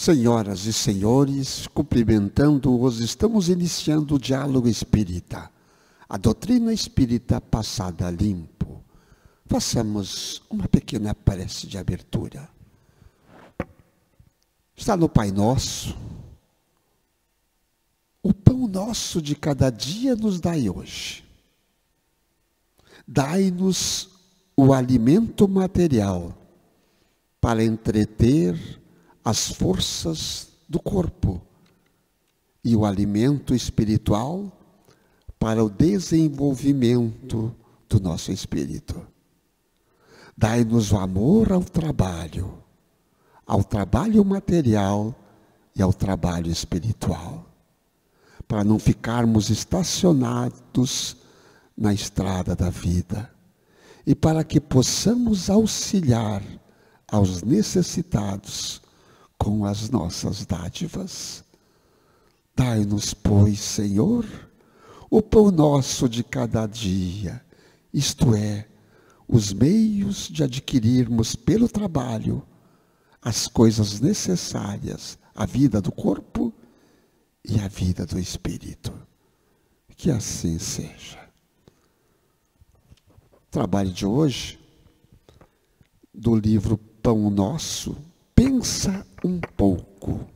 Senhoras e senhores, cumprimentando-os, estamos iniciando o Diálogo Espírita, a doutrina espírita passada a limpo. Façamos uma pequena prece de abertura. Está no Pai Nosso: o pão nosso de cada dia nos dai hoje. Dai-nos o alimento material para entreter as forças do corpo e o alimento espiritual para o desenvolvimento do nosso espírito. Dai-nos o amor ao trabalho material e ao trabalho espiritual, para não ficarmos estacionados na estrada da vida e para que possamos auxiliar aos necessitados com as nossas dádivas. Dai-nos, pois, Senhor, o pão nosso de cada dia, isto é, os meios de adquirirmos pelo trabalho as coisas necessárias à vida do corpo e à vida do espírito. Que assim seja. O trabalho de hoje, do livro Pão Nosso, pensa um pouco.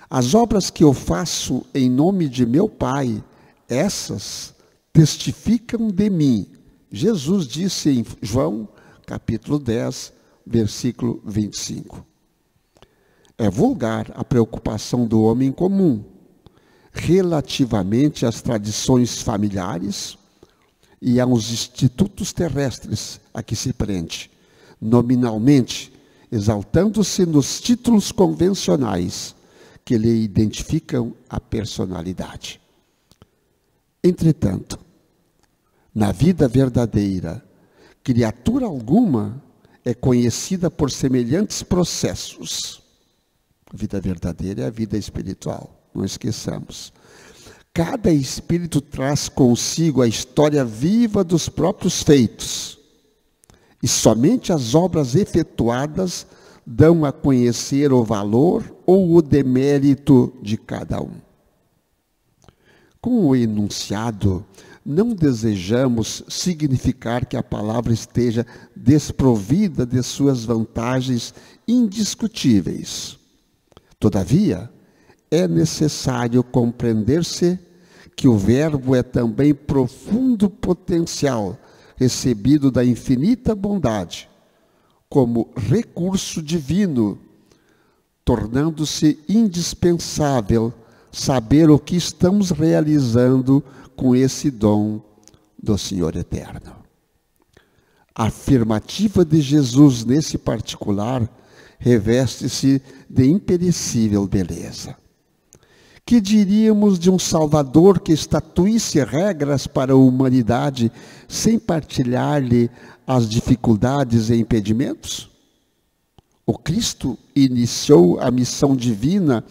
As obras que eu faço em nome de meu Pai, essas testificam de mim. Jesus disse em João, capítulo 10, versículo 25. É vulgar a preocupação do homem comum relativamente às tradições familiares e aos institutos terrestres a que se prende, nominalmente, exaltando-se nos títulos convencionais que lhe identificam a personalidade. Entretanto, na vida verdadeira, criatura alguma é conhecida por semelhantes processos. A vida verdadeira é a vida espiritual, não esqueçamos. Cada espírito traz consigo a história viva dos próprios feitos. E somente as obras efetuadas dão a conhecer o valor ou o demérito de cada um. Com o enunciado, não desejamos significar que a palavra esteja desprovida de suas vantagens indiscutíveis. Todavia, é necessário compreender-se que o verbo é também profundo potencial recebido da infinita bondade, como recurso divino, tornando-se indispensável saber o que estamos realizando com esse dom do Senhor Eterno. A afirmativa de Jesus nesse particular reveste-se de imperecível beleza. Que diríamos de um Salvador que estatuísse regras para a humanidade sem partilhar-lhe as dificuldades e impedimentos? O Cristo iniciou a missão divina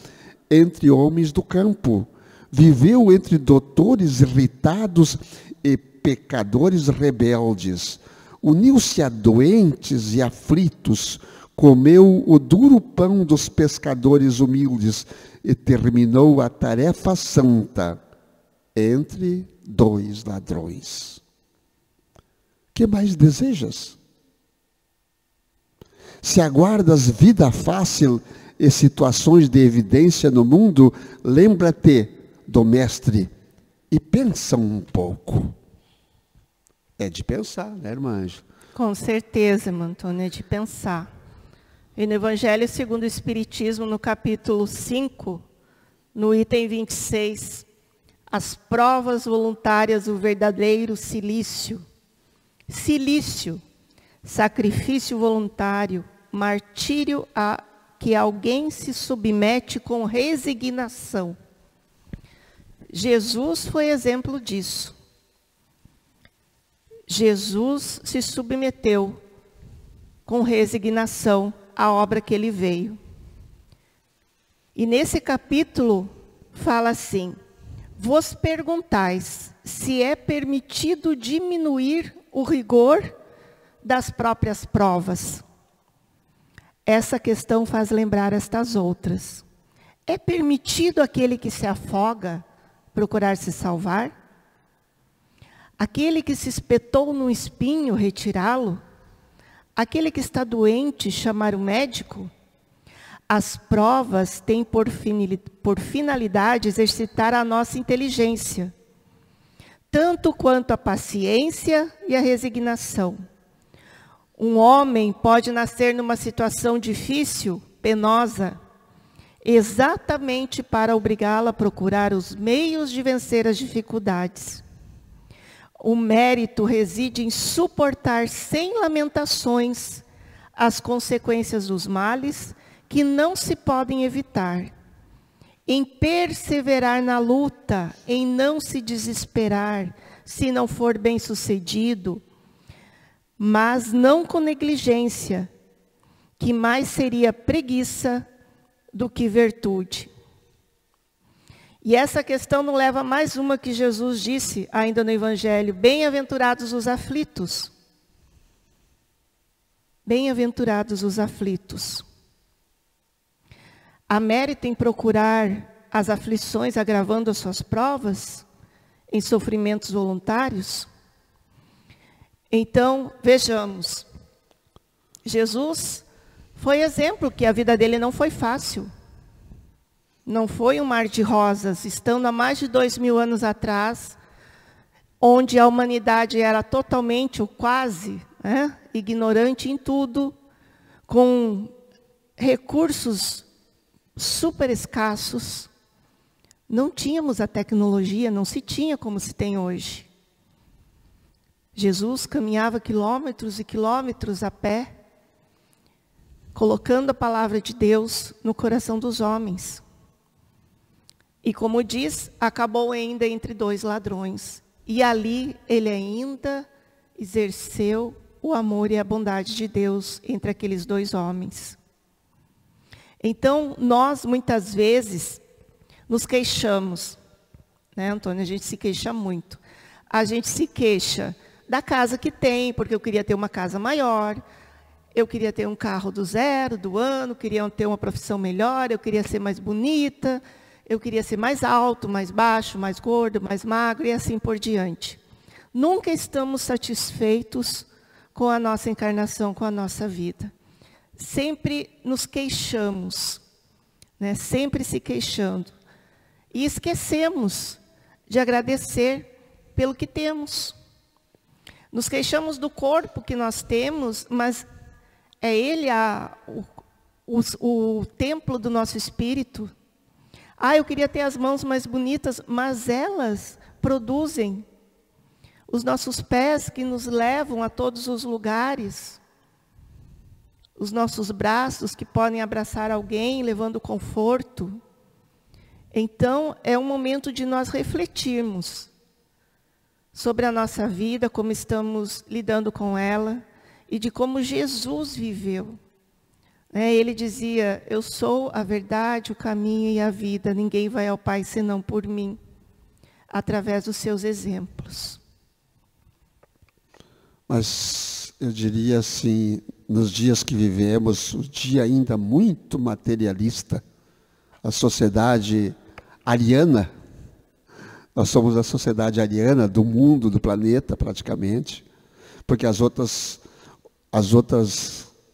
entre homens do campo, viveu entre doutores irritados e pecadores rebeldes, uniu-se a doentes e aflitos, comeu o duro pão dos pescadores humildes e terminou a tarefa santa entre dois ladrões. Que mais desejas? Se aguardas vida fácil e situações de evidência no mundo, lembra-te do Mestre e pensa um pouco. É de pensar, né, irmã Ângela? Com certeza, irmã Antônia, é de pensar. E no Evangelho segundo o Espiritismo, no capítulo 5, no item 26, as provas voluntárias do verdadeiro cilício. Cilício, sacrifício voluntário, martírio a que alguém se submete com resignação. Jesus foi exemplo disso. Jesus se submeteu com resignação à obra que ele veio. E nesse capítulo fala assim: vos perguntais se é permitido diminuir o rigor das próprias provas. essa questão faz lembrar estas outras. É permitido aquele que se afoga procurar se salvar? Aquele que se espetou num espinho, retirá-lo? Aquele que está doente, chamar o médico? As provas têm por finalidade exercitar a nossa inteligência, tanto quanto a paciência e a resignação. Um homem pode nascer numa situação difícil, penosa, exatamente para obrigá-lo a procurar os meios de vencer as dificuldades. O mérito reside em suportar sem lamentações as consequências dos males que não se podem evitar, em perseverar na luta, em não se desesperar, se não for bem-sucedido, mas não com negligência, que mais seria preguiça do que virtude. E essa questão não leva a mais uma que Jesus disse ainda no Evangelho: bem-aventurados os aflitos. Bem-aventurados os aflitos. Há mérito em procurar as aflições agravando as suas provas, em sofrimentos voluntários? Então, vejamos, Jesus foi exemplo que a vida dele não foi fácil. Não foi um mar de rosas, estando há mais de 2000 anos atrás, onde a humanidade era totalmente, ou quase, ignorante em tudo, com recursos super escassos. Não tínhamos a tecnologia, não se tinha como se tem hoje. Jesus caminhava quilômetros e quilômetros a pé, colocando a palavra de Deus no coração dos homens. E como diz, acabou ainda entre dois ladrões. E ali ele ainda exerceu o amor e a bondade de Deus entre aqueles dois homens. Então, nós muitas vezes nos queixamos, né, Antônio? A gente se queixa muito. A gente se queixa da casa que tem, porque eu queria ter uma casa maior, eu queria ter um carro do zero, do ano, queria ter uma profissão melhor, eu queria ser mais bonita, eu queria ser mais alto, mais baixo, mais gordo, mais magro, e assim por diante. Nunca estamos satisfeitos com a nossa encarnação, com a nossa vida. Sempre nos queixamos, né? Sempre se queixando. E esquecemos de agradecer pelo que temos. Nos queixamos do corpo que nós temos, mas é ele o templo do nosso espírito. Eu queria ter as mãos mais bonitas, mas elas produzem os nossos pés que nos levam a todos os lugares. Os nossos braços que podem abraçar alguém, levando conforto. Então, é um momento de nós refletirmos sobre a nossa vida, como estamos lidando com ela, e de como Jesus viveu. Ele dizia: eu sou a verdade, o caminho e a vida, ninguém vai ao Pai senão por mim, através dos seus exemplos. Mas eu diria assim, nos dias que vivemos, o dia ainda muito materialista, a sociedade ariana, nós somos a sociedade ariana do mundo, do planeta praticamente, porque as outras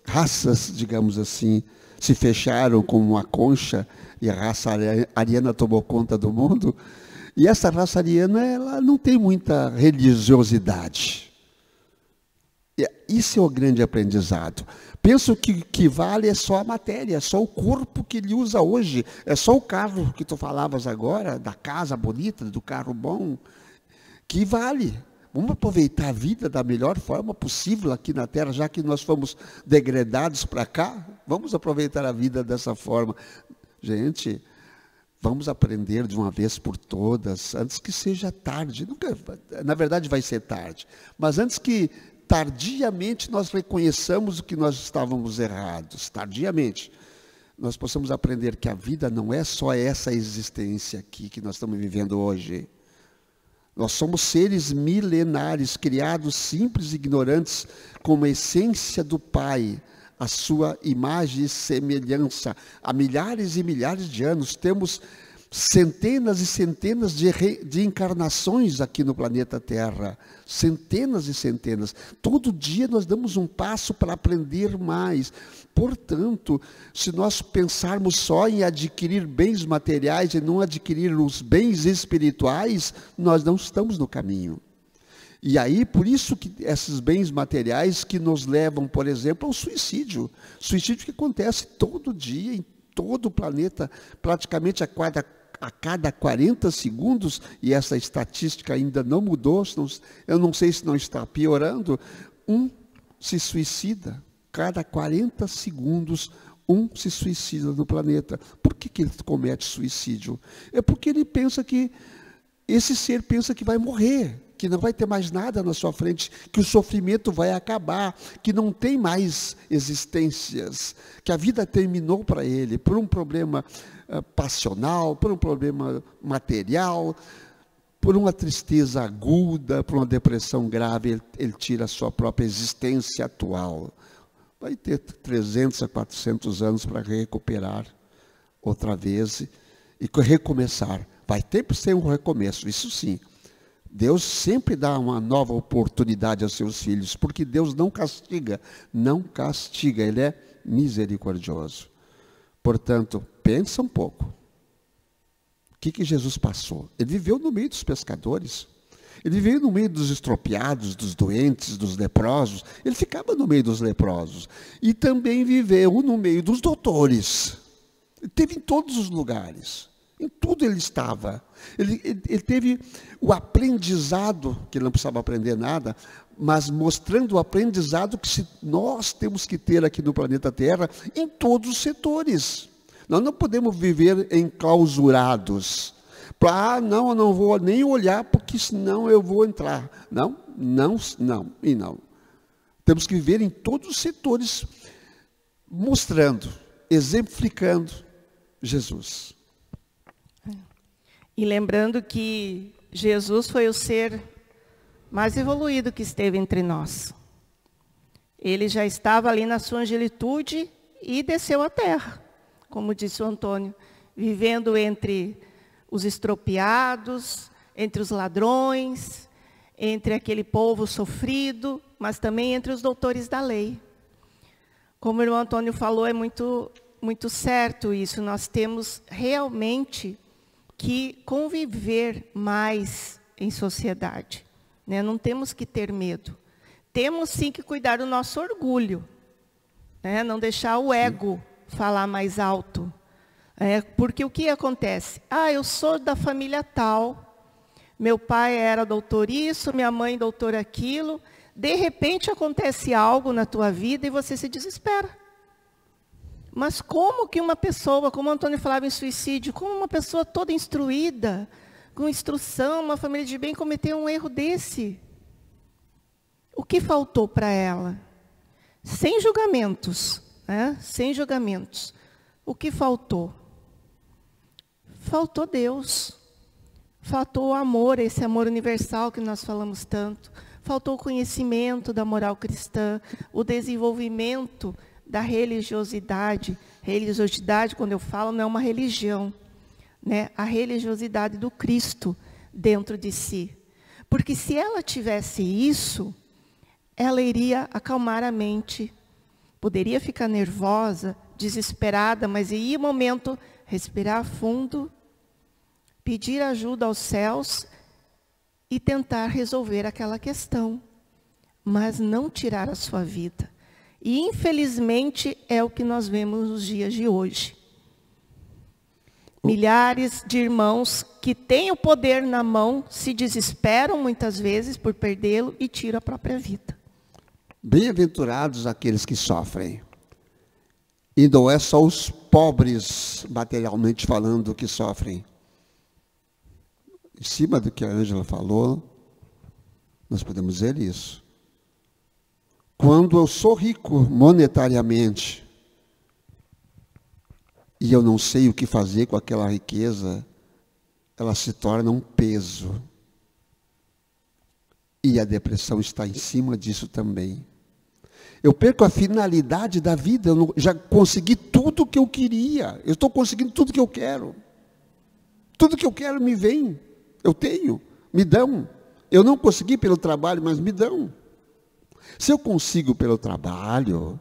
raças, digamos assim, se fecharam como uma concha e a raça ariana tomou conta do mundo. E essa raça ariana, ela não tem muita religiosidade. Isso é o grande aprendizado. Penso que o que vale é só a matéria, é só o corpo que ele usa hoje, é só o carro que tu falavas agora, da casa bonita, do carro bom, que vale. Vamos aproveitar a vida da melhor forma possível aqui na Terra, já que nós fomos degradados para cá, vamos aproveitar a vida dessa forma. Gente, vamos aprender de uma vez por todas, antes que seja tarde. Na verdade vai ser tarde, mas antes que tardiamente nós reconheçamos o que nós estávamos errados, tardiamente, nós possamos aprender que a vida não é só essa existência aqui que nós estamos vivendo hoje. Nós somos seres milenares, criados simples e ignorantes, com a essência do Pai, a sua imagem e semelhança. Há milhares e milhares de anos temos centenas e centenas de encarnações aqui no planeta Terra. Centenas e centenas. Todo dia nós damos um passo para aprender mais. Portanto, se nós pensarmos só em adquirir bens materiais e não adquirir os bens espirituais, nós não estamos no caminho. E aí, por isso que esses bens materiais que nos levam, por exemplo, ao suicídio. Suicídio que acontece todo dia, em todo o planeta, praticamente a cada 40 segundos, e essa estatística ainda não mudou, eu não sei se não está piorando, um se suicida. Cada 40 segundos, um se suicida no planeta. Por que ele comete suicídio? É porque ele pensa que, esse ser pensa que vai morrer, que não vai ter mais nada na sua frente, que o sofrimento vai acabar, que não tem mais existências, que a vida terminou para ele, por um problema passional, por um problema material, por uma tristeza aguda, por uma depressão grave, ele tira a sua própria existência atual. Vai ter 300 a 400 anos para recuperar outra vez e recomeçar. Vai ter que ser um recomeço, isso sim. Deus sempre dá uma nova oportunidade aos seus filhos, porque Deus não castiga, Ele é misericordioso. Portanto, pensa um pouco. O que Jesus passou? Ele viveu no meio dos pescadores, ele viveu no meio dos estropiados, dos doentes, dos leprosos, ele ficava no meio dos leprosos. E também viveu no meio dos doutores. Ele esteve em todos os lugares. Em tudo ele estava. Ele teve o aprendizado, que ele não precisava aprender nada, mas mostrando o aprendizado que nós temos que ter aqui no planeta Terra, em todos os setores. Nós não podemos viver enclausurados. Não, eu não vou nem olhar, porque senão eu vou entrar. Não. Temos que viver em todos os setores, mostrando, exemplificando Jesus. E lembrando que Jesus foi o ser mais evoluído que esteve entre nós. Ele já estava ali na sua angelitude e desceu à terra, como disse o Antônio, vivendo entre os estropiados, entre os ladrões, entre aquele povo sofrido, mas também entre os doutores da lei. Como o irmão Antônio falou, é muito, muito certo isso. Nós temos realmente que conviver mais em sociedade, né? Não temos que ter medo. Temos sim que cuidar do nosso orgulho, né? Não deixar o ego falar mais alto. Porque o que acontece? Eu sou da família tal, meu pai era doutor isso, minha mãe doutor aquilo. De repente acontece algo na tua vida e você se desespera. Mas como que uma pessoa, como o Antônio falava em suicídio, como uma pessoa toda instruída, com instrução, uma família de bem, cometeu um erro desse? O que faltou para ela? Sem julgamentos, né? Sem julgamentos. O que faltou? Faltou Deus. Faltou o amor, esse amor universal que nós falamos tanto. Faltou o conhecimento da moral cristã, o desenvolvimento da religiosidade. Religiosidade, quando eu falo, não é uma religião, né? A religiosidade do Cristo dentro de si. Porque se ela tivesse isso, ela iria acalmar a mente. Poderia ficar nervosa, desesperada, mas ia um momento respirar fundo, pedir ajuda aos céus e tentar resolver aquela questão, mas não tirar a sua vida. E, infelizmente, é o que nós vemos nos dias de hoje. Milhares de irmãos que têm o poder na mão se desesperam muitas vezes por perdê-lo e tiram a própria vida. Bem-aventurados aqueles que sofrem. E não é só os pobres, materialmente falando, que sofrem. Em cima do que a Ângela falou, nós podemos dizer isso. Quando eu sou rico monetariamente e eu não sei o que fazer com aquela riqueza, ela se torna um peso. E a depressão está em cima disso também. Eu perco a finalidade da vida. Eu já consegui tudo o que eu queria. Eu estou conseguindo tudo que eu quero. Tudo que eu quero me vem. Eu tenho. Me dão. Eu não consegui pelo trabalho, mas me dão. Se eu consigo pelo trabalho,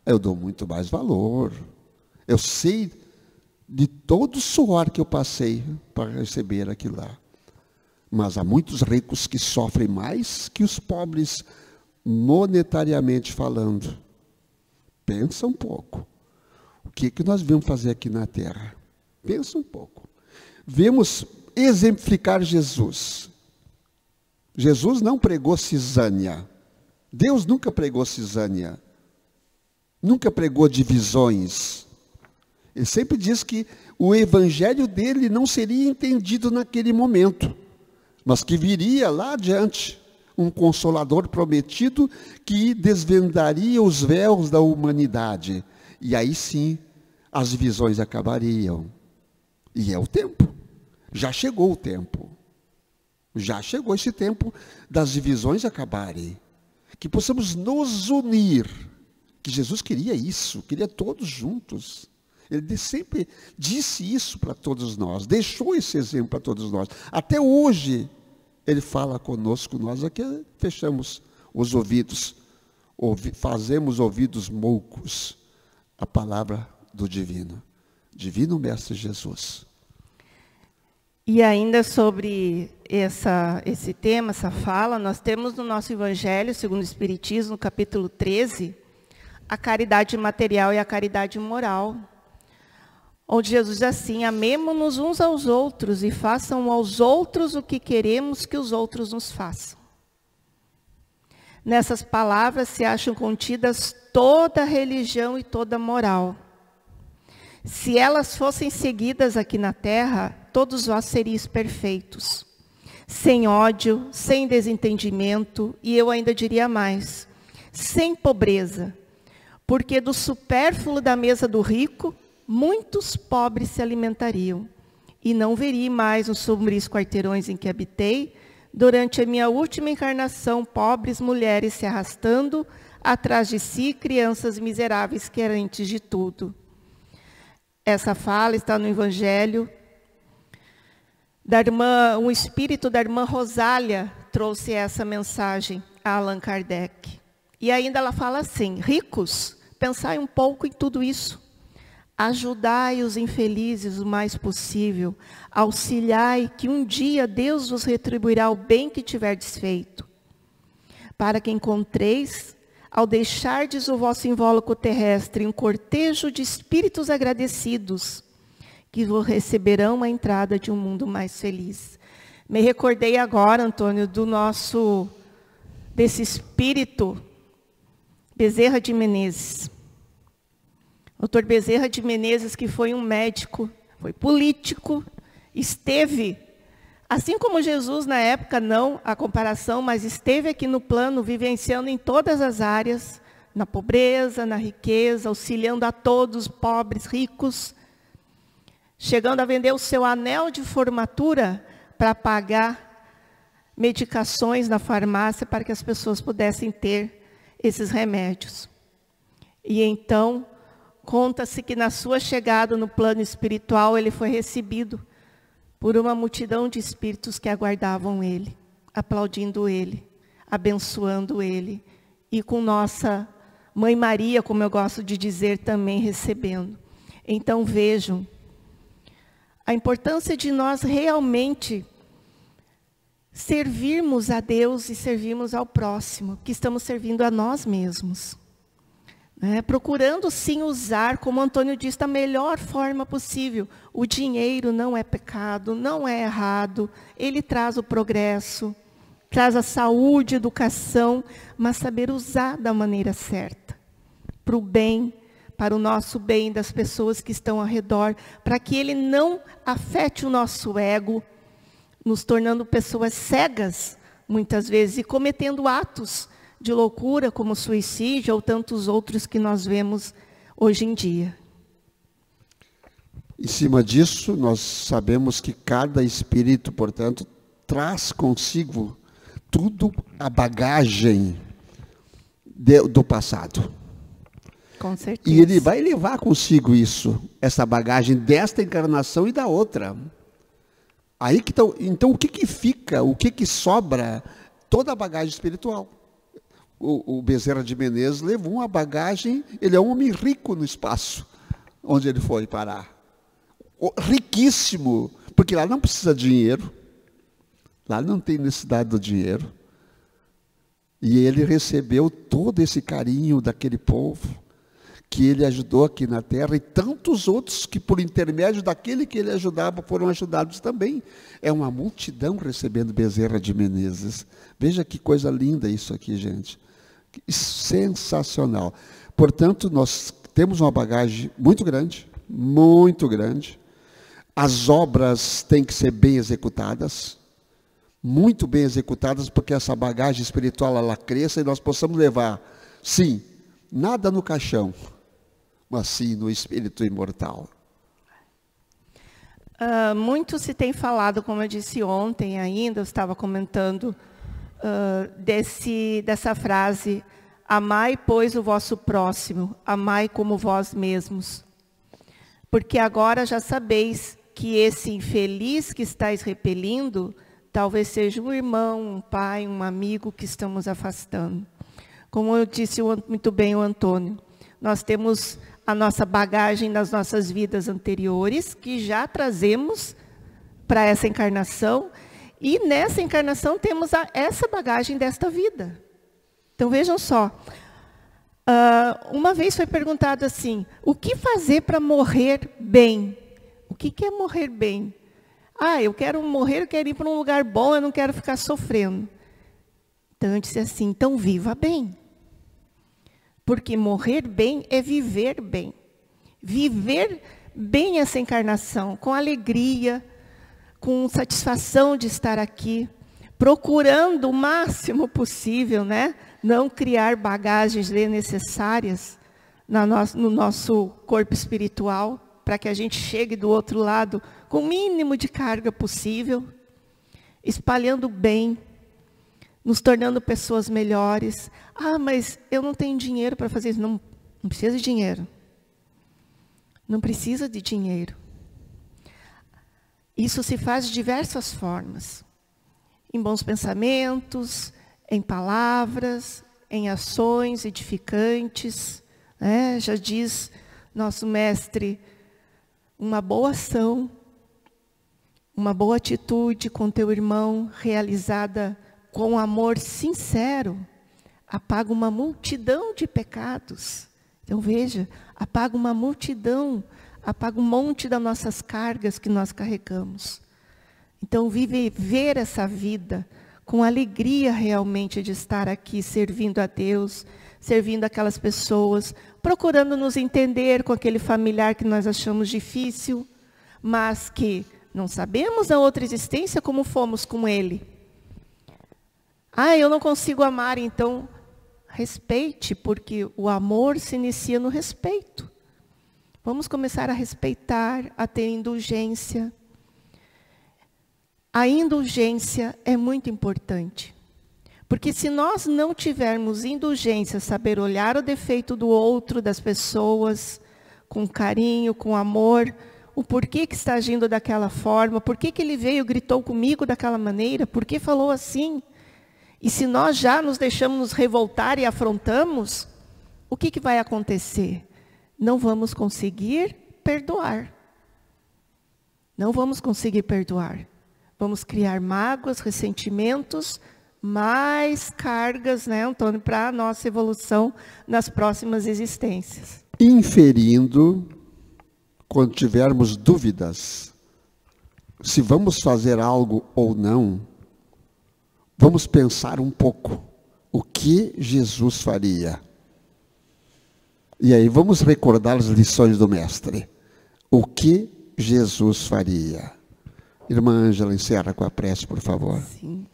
eu dou muito mais valor. Eu sei de todo o suor que eu passei para receber aquilo lá. Mas há muitos ricos que sofrem mais que os pobres, monetariamente falando. Pensa um pouco. O que nós vamos fazer aqui na terra? Pensa um pouco. Vemos exemplificar Jesus. Jesus não pregou cisânia. Deus nunca pregou cisânia. Nunca pregou divisões. Ele sempre diz que o evangelho dele não seria entendido naquele momento, mas que viria lá adiante um consolador prometido que desvendaria os véus da humanidade. E aí sim, as divisões acabariam. E é o tempo. Já chegou o tempo. Já chegou esse tempo das divisões acabarem. Que possamos nos unir. Que Jesus queria isso, queria todos juntos. Ele sempre disse isso para todos nós, deixou esse exemplo para todos nós. Até hoje, ele fala conosco, nós aqui fechamos os ouvidos, fazemos ouvidos moucos à palavra do Divino Mestre Jesus. E ainda sobre esse tema, essa fala, nós temos no nosso Evangelho, segundo o Espiritismo, no capítulo 13, a caridade material e a caridade moral. Onde Jesus diz assim: amemo-nos uns aos outros e façam aos outros o que queremos que os outros nos façam. Nessas palavras se acham contidas toda a religião e toda a moral. Se elas fossem seguidas aqui na terra, todos vós seríeis perfeitos, sem ódio, sem desentendimento, e eu ainda diria mais, sem pobreza, porque do supérfluo da mesa do rico, muitos pobres se alimentariam, e não veria mais os sombrios quarteirões em que habitei, durante a minha última encarnação, pobres mulheres se arrastando atrás de si, crianças miseráveis carentes de tudo. Essa fala está no Evangelho da irmã, um espírito da irmã Rosália trouxe essa mensagem a Allan Kardec. E ainda ela fala assim: ricos, pensai um pouco em tudo isso. Ajudai os infelizes o mais possível, auxiliai que um dia Deus vos retribuirá o bem que tiverdes feito, para que encontreis, ao deixardes o vosso invólucro terrestre, um cortejo de espíritos agradecidos, que vos receberão a entrada de um mundo mais feliz. Me recordei agora, Antônio, desse espírito Bezerra de Menezes. Dr. Bezerra de Menezes, que foi um médico, foi político, esteve, assim como Jesus na época, não a comparação, mas esteve aqui no plano, vivenciando em todas as áreas, na pobreza, na riqueza, auxiliando a todos, pobres, ricos, chegando a vender o seu anel de formatura para pagar medicações na farmácia para que as pessoas pudessem ter esses remédios. E então, conta-se que na sua chegada no plano espiritual, ele foi recebido por uma multidão de espíritos que aguardavam ele, aplaudindo ele, abençoando ele, e com nossa Mãe Maria, como eu gosto de dizer, também recebendo. Então vejam a importância de nós realmente servirmos a Deus e servirmos ao próximo, que estamos servindo a nós mesmos. Procurando sim usar, como Antônio disse, da melhor forma possível. O dinheiro não é pecado, não é errado, ele traz o progresso, traz a saúde, a educação, mas saber usar da maneira certa, para o bem, para o nosso bem das pessoas que estão ao redor, para que ele não afete o nosso ego, nos tornando pessoas cegas, muitas vezes, e cometendo atos de loucura, como suicídio, ou tantos outros que nós vemos hoje em dia. Em cima disso, nós sabemos que cada espírito, portanto, traz consigo tudo a bagagem do passado. Com certeza. E ele vai levar consigo isso, essa bagagem desta encarnação e da outra. Aí que então o que fica, o que sobra? Toda a bagagem espiritual. O Bezerra de Menezes levou uma bagagem, ele é um homem rico no espaço, onde ele foi parar. Riquíssimo, porque lá não precisa de dinheiro, lá não tem necessidade do dinheiro. E ele recebeu todo esse carinho daquele povo, que ele ajudou aqui na terra, e tantos outros que por intermédio daquele que ele ajudava foram ajudados também. É uma multidão recebendo Bezerra de Menezes. Veja que coisa linda isso aqui, gente. Sensacional. Portanto, nós temos uma bagagem muito grande, muito grande. As obras têm que ser bem executadas, muito bem executadas, porque essa bagagem espiritual ela cresça e nós possamos levar, sim, nada no caixão, mas sim no espírito imortal. Muito se tem falado, como eu disse ontem ainda, eu estava comentando dessa frase: amai, pois, o vosso próximo, amai como vós mesmos. Porque agora já sabeis que esse infeliz que estáis repelindo, talvez seja um irmão, um pai, um amigo que estamos afastando. Como eu disse muito bem o Antônio, nós temos a nossa bagagem das nossas vidas anteriores, que já trazemos para essa encarnação, e nessa encarnação temos essa bagagem desta vida. Então vejam só, uma vez foi perguntado assim, o que fazer para morrer bem? O que é morrer bem? Eu quero morrer, eu quero ir para um lugar bom, eu não quero ficar sofrendo. Então eu disse assim, então viva bem. Porque morrer bem é viver bem. Viver bem essa encarnação, com alegria, com satisfação de estar aqui, procurando o máximo possível, né? Não criar bagagens desnecessárias no nosso corpo espiritual, para que a gente chegue do outro lado com o mínimo de carga possível, espalhando bem, nos tornando pessoas melhores. Mas eu não tenho dinheiro para fazer isso. Não precisa de dinheiro. Não precisa de dinheiro. Isso se faz de diversas formas. Em bons pensamentos, em palavras, em ações edificantes. Né? Já diz nosso mestre, uma boa ação, uma boa atitude com teu irmão, realizada com amor sincero, apaga uma multidão de pecados. Então veja, apaga uma multidão, apaga um monte das nossas cargas que nós carregamos. Então viver essa vida com alegria realmente de estar aqui servindo a Deus, servindo aquelas pessoas, procurando nos entender com aquele familiar que nós achamos difícil, mas que não sabemos a outra existência como fomos com ele. Eu não consigo amar, então respeite, porque o amor se inicia no respeito. Vamos começar a respeitar, a ter indulgência. A indulgência é muito importante. Porque se nós não tivermos indulgência, saber olhar o defeito do outro, das pessoas, com carinho, com amor, o porquê que está agindo daquela forma, porquê que ele veio, gritou comigo daquela maneira, porquê falou assim. E se nós já nos deixamos nos revoltar e afrontamos, o que vai acontecer? Não vamos conseguir perdoar. Não vamos conseguir perdoar. Vamos criar mágoas, ressentimentos, mais cargas, né, Antônio, para a nossa evolução nas próximas existências. Inferindo, quando tivermos dúvidas, se vamos fazer algo ou não, vamos pensar um pouco o que Jesus faria. E aí vamos recordar as lições do Mestre. O que Jesus faria. Irmã Ângela, encerra com a prece, por favor. Sim.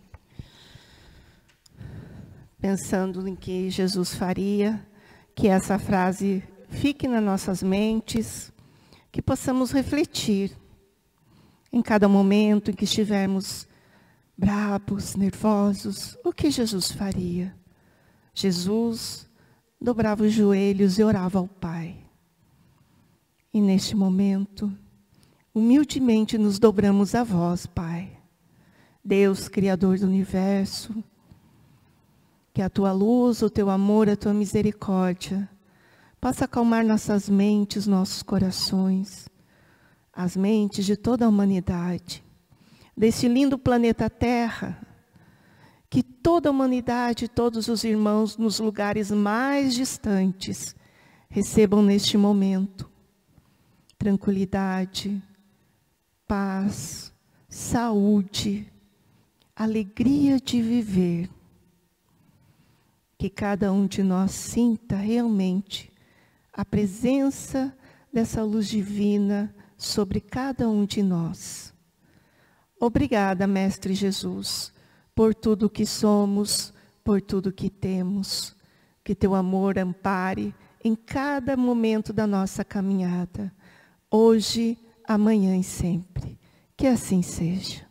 Pensando em que Jesus faria, que essa frase fique nas nossas mentes, que possamos refletir em cada momento em que estivermos bravos, nervosos, o que Jesus faria? Jesus, dobrava os joelhos e orava ao Pai. E neste momento, humildemente nos dobramos a vós, Pai. Deus, Criador do Universo, que a Tua luz, o Teu amor, a Tua misericórdia possa acalmar nossas mentes, nossos corações, as mentes de toda a humanidade, desse lindo planeta Terra, que toda a humanidade, todos os irmãos nos lugares mais distantes recebam neste momento tranquilidade, paz, saúde, alegria de viver. Que cada um de nós sinta realmente a presença dessa luz divina sobre cada um de nós. Obrigada, Mestre Jesus, por tudo que somos, por tudo que temos. Que Teu amor ampare em cada momento da nossa caminhada, hoje, amanhã e sempre. Que assim seja.